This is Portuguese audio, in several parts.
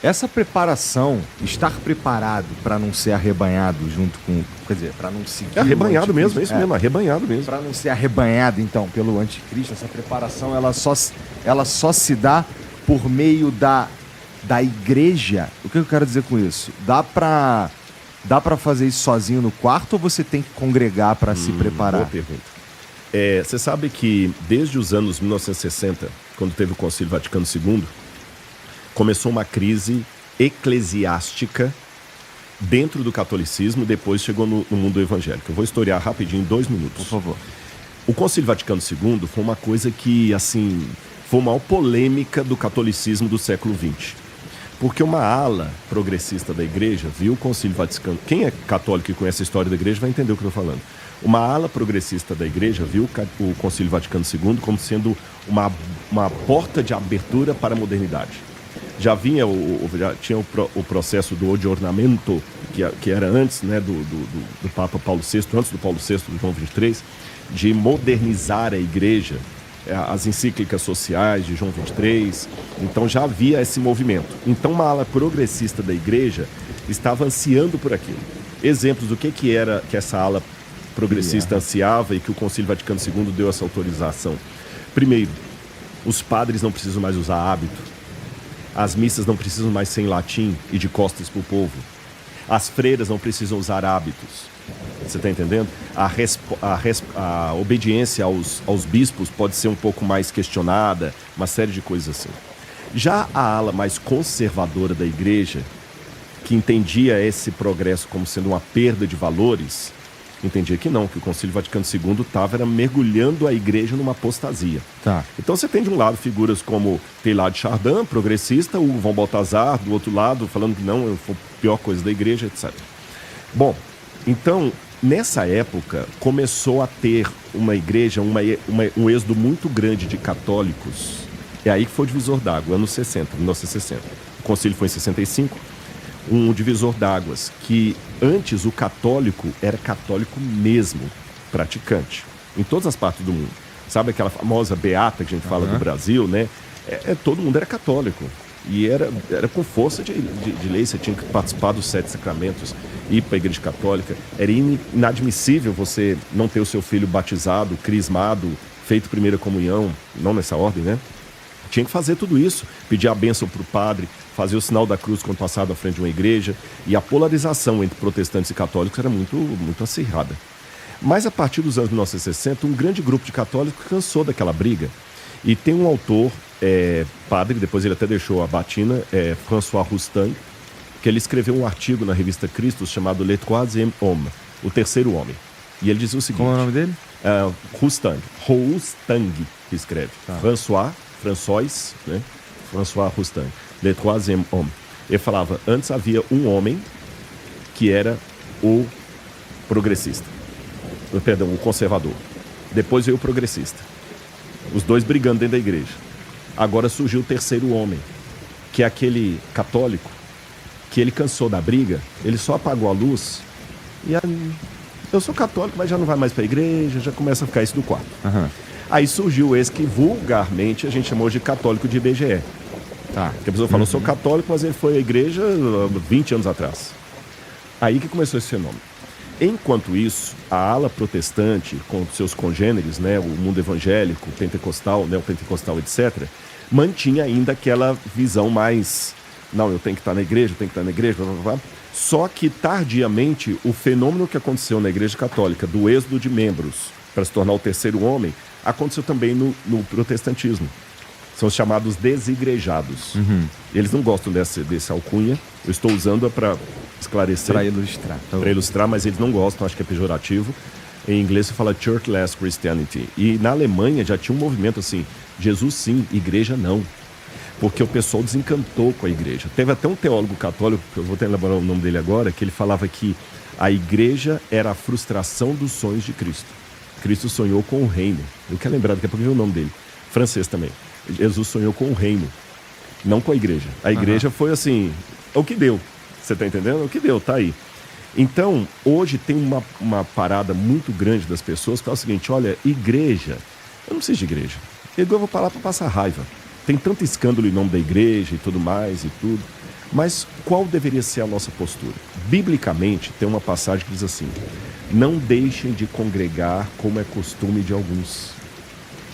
Essa preparação, estar preparado para não ser arrebanhado junto com... Quer dizer, para não seguir... É arrebanhado mesmo, é isso mesmo, arrebanhado mesmo. Para não ser arrebanhado, então, pelo anticristo, essa preparação, ela só se dá por meio da igreja. O que eu quero dizer com isso? Dá pra fazer isso sozinho no quarto ou você tem que congregar para se preparar? Boa pergunta. Você sabe que desde os anos 1960, quando teve o Concílio Vaticano II, começou uma crise eclesiástica dentro do catolicismo, depois chegou no mundo evangélico. Eu vou historiar rapidinho em 2 minutos. Por favor. O Concílio Vaticano II foi uma coisa que, assim, foi a maior polêmica do catolicismo do século XX. Porque uma ala progressista da igreja viu o Concílio Vaticano... Quem é católico e conhece a história da igreja vai entender o que eu estou falando. Uma ala progressista da igreja viu o Concílio Vaticano II como sendo uma porta de abertura para a modernidade. Já tinha o processo do Aggiornamento, que era antes, né, do Papa Paulo VI, antes do Paulo VI, do João XXIII, de modernizar a igreja, as encíclicas sociais de João XXIII. Então já havia esse movimento. Então uma ala progressista da igreja estava ansiando por aquilo. Exemplos do que era que essa ala progressista ansiava e que o Concílio Vaticano II deu essa autorização. Primeiro, os padres não precisam mais usar hábito. As missas não precisam mais ser em latim e de costas para o povo. As freiras não precisam usar hábitos. Você está entendendo? A obediência aos bispos pode ser um pouco mais questionada, uma série de coisas assim. Já a ala mais conservadora da igreja, que entendia esse progresso como sendo uma perda de valores, entendia que não, que o Concílio Vaticano II estava mergulhando a igreja numa apostasia. Tá. Então você tem de um lado figuras como Teilhard de Chardin, progressista, o von Balthasar, do outro lado, falando que não, foi a pior coisa da igreja, etc. Bom, então, nessa época, começou a ter uma igreja, um êxodo muito grande de católicos. É aí que foi o divisor d'água, anos 60, 1960. O concílio foi em 65. Um divisor d'águas, que antes o católico era católico mesmo, praticante, em todas as partes do mundo. Sabe aquela famosa beata que a gente fala do Brasil, né? Todo mundo era católico. E era com força de lei, você tinha que participar dos 7 sacramentos, ir para a igreja católica. Era inadmissível você não ter o seu filho batizado, crismado, feito primeira comunhão, não nessa ordem, né? Tinha que fazer tudo isso, pedir a bênção para o padre, fazer o sinal da cruz quando passava à frente de uma igreja. E a polarização entre protestantes e católicos era muito, muito acirrada. Mas a partir dos anos 1960, um grande grupo de católicos cansou daquela briga. E tem um autor, padre, depois ele até deixou a batina, François Roustan, que ele escreveu um artigo na revista Christus chamado Le Troisième Homme, o terceiro homem. E ele dizia o seguinte... Qual é o nome dele? Roustan, que escreve. Tá. François, né? François Roustan, Le Troisième Homme. Ele falava, antes havia um homem que era o progressista. Perdão, o conservador. Depois veio o progressista. Os dois brigando dentro da igreja. Agora surgiu o terceiro homem, que é aquele católico, que ele cansou da briga, ele só apagou a luz e eu sou católico, mas já não vai mais para a igreja, já começa a ficar isso do quarto. Uhum. Aí surgiu esse que vulgarmente a gente chamou de católico de IBGE. Tá. Que a pessoa falou, sou católico, mas ele foi à igreja 20 anos atrás. Aí que começou esse fenômeno. Enquanto isso, a ala protestante, com seus congêneres, né, o mundo evangélico, pentecostal, neopentecostal, etc., mantinha ainda aquela visão mais, não, eu tenho que estar na igreja, blá, blá, blá. Só que, tardiamente, o fenômeno que aconteceu na igreja católica, do êxodo de membros para se tornar o terceiro homem, aconteceu também no protestantismo. São os chamados desigrejados. Uhum. Eles não gostam desse alcunha, eu estou usando para esclarecer. Para ilustrar. Para ilustrar, mas eles não gostam, acho que é pejorativo. Em inglês se fala churchless Christianity. E na Alemanha já tinha um movimento assim, Jesus sim, igreja não. Porque o pessoal desencantou com a igreja. Teve até um teólogo católico, que eu vou até lembrar o nome dele agora, que ele falava que a igreja era a frustração dos sonhos de Cristo. Cristo sonhou com o reino. Eu quero lembrar, daqui a pouco eu vi o nome dele. Francês também. Jesus sonhou com o reino, não com a igreja. A igreja foi assim, o que deu. Você está entendendo? O que deu, tá aí. Então, hoje tem uma parada muito grande das pessoas que é o seguinte, olha, igreja, eu não preciso de igreja. Eu vou parar para passar raiva. Tem tanto escândalo em nome da igreja e tudo mais e tudo. Mas qual deveria ser a nossa postura? Biblicamente, tem uma passagem que diz assim: não deixem de congregar como é costume de alguns.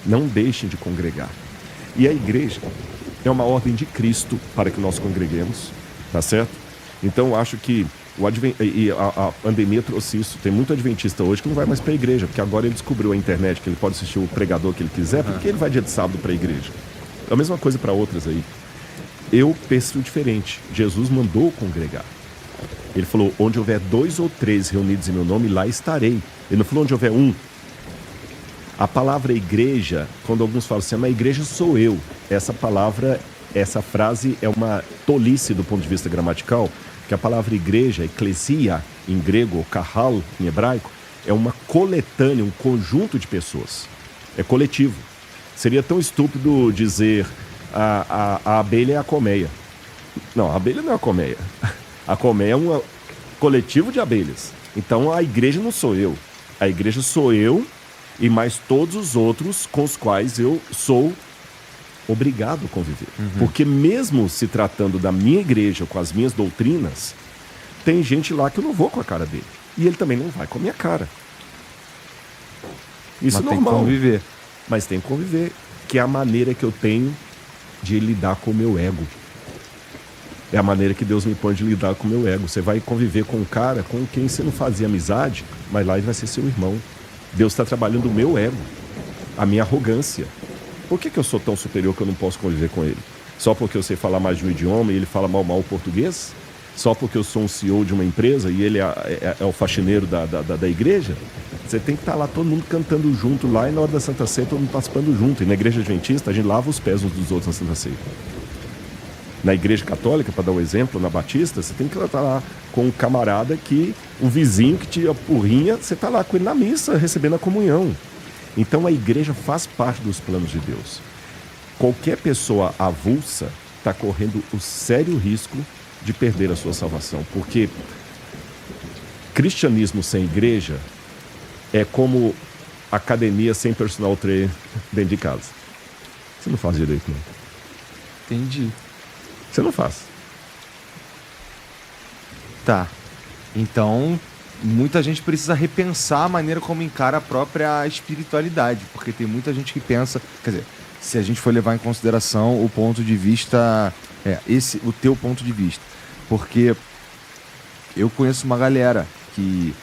Não deixem de congregar. E a igreja é uma ordem de Cristo para que nós congreguemos, tá certo? Então, eu acho que a pandemia trouxe isso. Tem muito adventista hoje que não vai mais para a igreja, porque agora ele descobriu a internet, que ele pode assistir o pregador que ele quiser, porque ele vai dia de sábado para a igreja. É a mesma coisa para outras aí. Eu penso diferente. Jesus mandou congregar. Ele falou: onde houver 2 ou 3 reunidos em meu nome, lá estarei. Ele não falou onde houver 1. A palavra igreja, quando alguns falam assim, a igreja sou eu. Essa frase é uma tolice do ponto de vista gramatical, que a palavra igreja, eclesia, em grego, ou kahal, em hebraico, é uma coletânea, um conjunto de pessoas. É coletivo. Seria tão estúpido dizer a abelha é a colmeia. Não, a abelha não é a colmeia. A colmeia é um coletivo de abelhas. Então a igreja não sou eu. A igreja sou eu e mais todos os outros com os quais eu sou obrigado a conviver. Porque mesmo se tratando da minha igreja, com as minhas doutrinas, tem gente lá que eu não vou com a cara dele. E ele também não vai com a minha cara. Isso é normal. Tem que conviver. Mas tem que conviver. Que é a maneira que eu tenho de lidar com o meu ego. É a maneira que Deus me põe de lidar com o meu ego. Você vai conviver com um cara com quem você não fazia amizade, mas lá ele vai ser seu irmão. Deus está trabalhando o meu ego, a minha arrogância. Por que eu sou tão superior que eu não posso conviver com ele? Só porque eu sei falar mais de um idioma e ele fala mal o português? Só porque eu sou um CEO de uma empresa e ele é o faxineiro da igreja? Você tem que estar lá todo mundo cantando junto lá, e na hora da Santa Ceia todo mundo participando junto. E na igreja adventista a gente lava os pés uns dos outros na Santa Ceia. Na igreja católica, para dar um exemplo, na Batista, você tem que estar lá com um camarada que, o vizinho que te apurrinha, você está lá com ele na missa, recebendo a comunhão. Então a igreja faz parte dos planos de Deus. Qualquer pessoa avulsa está correndo o sério risco de perder a sua salvação. Porque cristianismo sem igreja é como academia sem personal trainer dentro de casa. Você não faz direito, não. Entendi. Você não faz. Tá. Então, muita gente precisa repensar a maneira como encara a própria espiritualidade, porque tem muita gente que pensa, quer dizer, se a gente for levar em consideração o ponto de vista, o teu ponto de vista, porque eu conheço uma galera que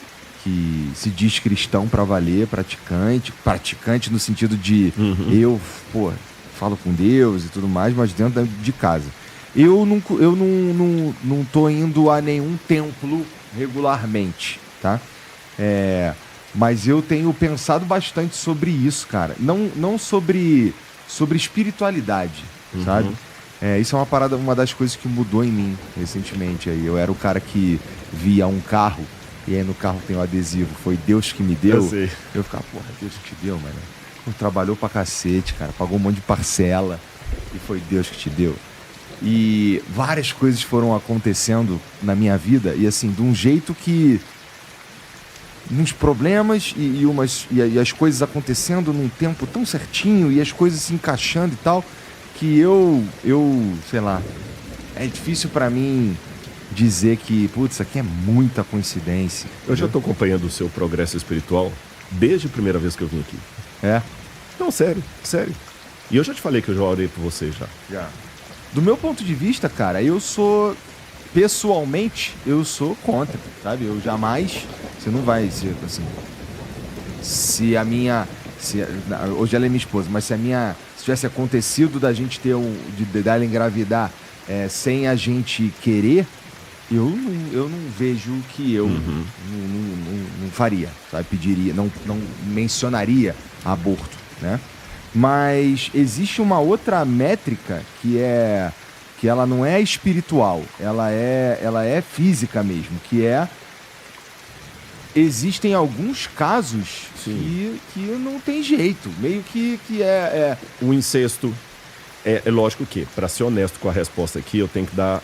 se diz cristão pra valer, praticante no sentido de eu falo com Deus e tudo mais, mas dentro de casa. Eu não tô indo a nenhum templo regularmente, tá? Mas eu tenho pensado bastante sobre isso, cara. Não sobre espiritualidade, sabe? Isso é uma das coisas que mudou em mim recentemente. Aí eu era o cara que via um carro e aí no carro tem o adesivo, foi Deus que me deu. Eu ficava, porra, Deus que te deu, mano. Trabalhou pra cacete, cara, pagou um monte de parcela e foi Deus que te deu. E várias coisas foram acontecendo na minha vida e assim, de um jeito que uns problemas e as coisas acontecendo num tempo tão certinho e as coisas se encaixando e tal, que eu sei lá, é difícil pra mim dizer que, putz, isso aqui é muita coincidência. Eu já tô acompanhando o seu progresso espiritual desde a primeira vez que eu vim aqui. Não, sério. E eu já te falei que eu já orei por você já. Do meu ponto de vista, cara, pessoalmente, eu sou contra, sabe? Eu jamais, você não vai ser assim, hoje ela é minha esposa, mas se tivesse acontecido da gente dela engravidar sem a gente querer, eu não vejo que eu não faria, sabe? Pediria, não mencionaria aborto, né? Mas existe uma outra métrica que ela não é espiritual, ela é física mesmo, existem alguns casos que não tem jeito, meio que O incesto, é lógico que, para ser honesto com a resposta aqui, eu tenho que dar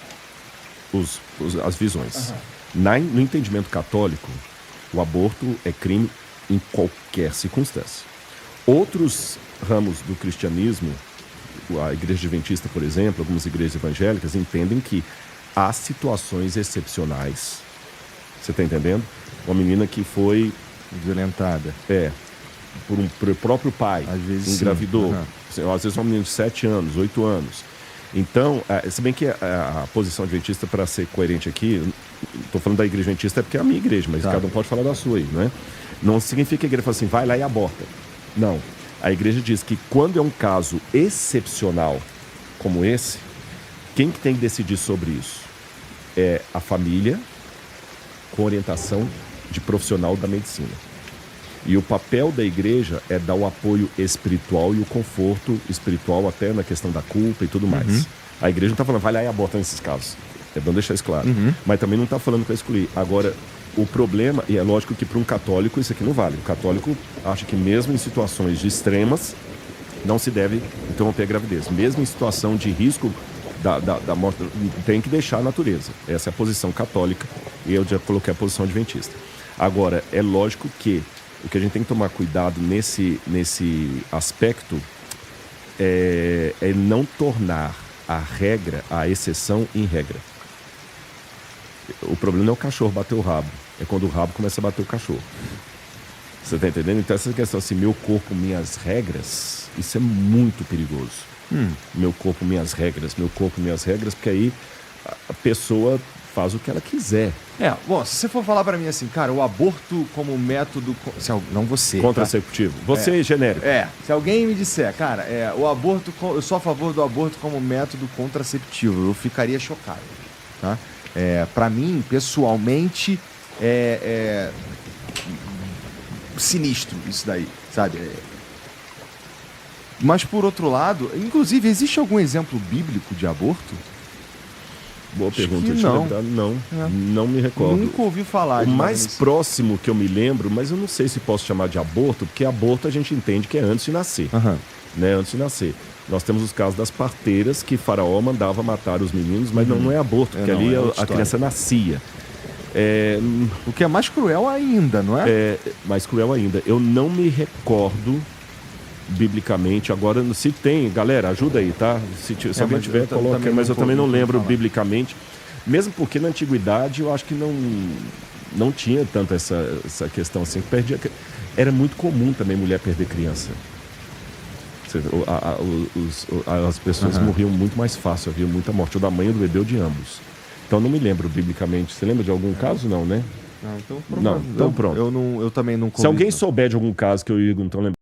as visões. No entendimento católico, o aborto é crime em qualquer circunstância. Outros ramos do cristianismo, a igreja adventista, por exemplo, algumas igrejas evangélicas, entendem que há situações excepcionais. Você está entendendo? Uma menina que foi Violentada. por o próprio pai, Às vezes engravidou. sim. Às vezes uma menina de 7 anos, 8 anos. Então, se bem que a posição adventista, para ser coerente aqui, estou falando da igreja adventista é porque é a minha igreja, mas cada um pode falar da sua aí, não é? Não significa que a igreja fala assim, vai lá e aborta. Não. A igreja diz que quando é um caso excepcional como esse, quem que tem que decidir sobre isso? É a família com orientação de profissional da medicina. E o papel da igreja é dar o apoio espiritual e o conforto espiritual até na questão da culpa e tudo mais. A igreja não está falando, vai lá e aborta nesses casos. É bom deixar isso claro. Mas também não está falando para excluir. Agora, o problema, e é lógico que para um católico isso aqui não vale. O católico acha que mesmo em situações de extremas, não se deve interromper a gravidez. Mesmo em situação de risco da morte, tem que deixar a natureza. Essa é a posição católica e eu já coloquei a posição adventista. Agora, é lógico que o que a gente tem que tomar cuidado nesse aspecto é não tornar a regra, a exceção, em regra. O problema não é o cachorro bater o rabo, é quando o rabo começa a bater o cachorro. Você está entendendo? Então essa questão assim, meu corpo, minhas regras, isso é muito perigoso. Meu corpo, minhas regras, porque aí a pessoa faz o que ela quiser. Bom, se você for falar pra mim assim, cara, o aborto como método... Não você, Contraceptivo. Você é genérico. Se alguém me disser, cara, o aborto, eu sou a favor do aborto como método contraceptivo, eu ficaria chocado, tá? Pra mim, pessoalmente, sinistro isso daí, sabe? Mas, por outro lado, inclusive, existe algum exemplo bíblico de aborto? Boa pergunta. que não. Não me recordo. Nunca ouvi falar. O mais próximo que eu me lembro, mas eu não sei se posso chamar de aborto, porque aborto a gente entende que é antes de nascer. Né? Antes de nascer. Nós temos os casos das parteiras que Faraó mandava matar os meninos, mas não é aborto, porque ali a criança nascia. O que é mais cruel ainda, não é? Mais cruel ainda. Eu não me recordo biblicamente. Agora, se tem, galera, ajuda aí, tá? Se alguém tiver, coloca. Mas eu também não lembro biblicamente. Mesmo porque na antiguidade eu acho que não tinha tanto essa questão assim. Era muito comum também mulher perder criança. As pessoas morriam muito mais fácil, havia muita morte, ou da mãe ou do bebê ou de ambos. Então não me lembro biblicamente. Você lembra de algum caso? Não, né? Então pronto. Eu também não. Se alguém souber de algum caso que eu não tô lembrando.